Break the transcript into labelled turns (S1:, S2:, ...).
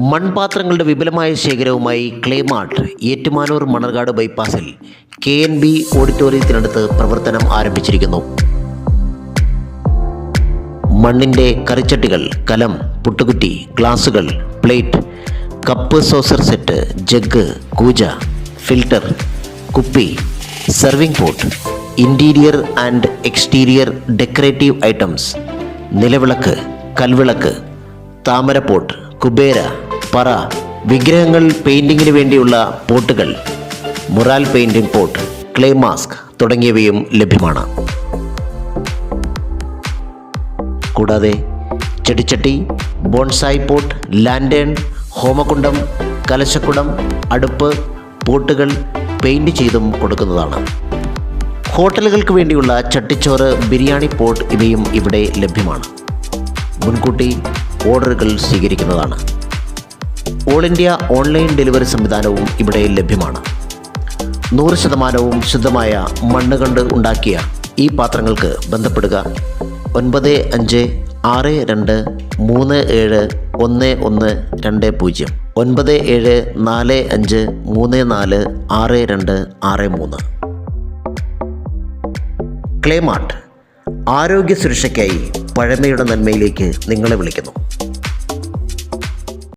S1: മൺപാത്രങ്ങളുടെ വിപുലമായ ശേഖരവുമായി ക്ലേമാർട്ട് ഏറ്റുമാനൂർ മണർകാട് ബൈപ്പാസിൽ KNB ഓഡിറ്റോറിയത്തിനടുത്ത് പ്രവർത്തനം ആരംഭിച്ചിരിക്കുന്നു. മണ്ണിൻ്റെ കറിച്ചട്ടികൾ, കലം, പുട്ടുകുറ്റി, ഗ്ലാസുകൾ, plate, cup, saucer set, jug, കൂജ, ഫിൽട്ടർ, കുപ്പി, serving pot, interior and exterior decorative items, നിലവിളക്ക്, കൽവിളക്ക്, താമരപ്പോട്ട്, കുബേര, പറ, വിഗ്രഹങ്ങൾ, പെയിൻറ്റിങ്ങിന് വേണ്ടിയുള്ള പോട്ടുകൾ, mural painting pot, clay mask തുടങ്ങിയവയും ലഭ്യമാണ്. കൂടാതെ ചെടിച്ചട്ടി, ബോൺസായി പോട്ട്, ലാൻഡേൺ, ഹോമകുണ്ടം, കലശക്കുടം, അടുപ്പ്, പോട്ടുകൾ പെയിൻറ്റ് ചെയ്തും കൊടുക്കുന്നതാണ്. ഹോട്ടലുകൾക്ക് വേണ്ടിയുള്ള ചട്ടിച്ചോറ്, ബിരിയാണി പോട്ട് ഇവയും ഇവിടെ ലഭ്യമാണ്. മുൻകൂട്ടി ഓർഡറുകൾ സ്വീകരിക്കുന്നതാണ്. ഓൾ ഇന്ത്യ ഓൺലൈൻ ഡെലിവറി സംവിധാനവും ഇവിടെ ലഭ്യമാണ്. 100% ശുദ്ധമായ മണ്ണ് കൊണ്ട് ഉണ്ടാക്കിയ ഈ പാത്രങ്ങൾക്ക് ബന്ധപ്പെടുക 9562371120 9745346263. ക്ലേമാർട്ട് ആരോഗ്യ സുരക്ഷയ്ക്കായി പഴമയുടെ നന്മയിലേക്ക് നിങ്ങളെ വിളിക്കുന്നു.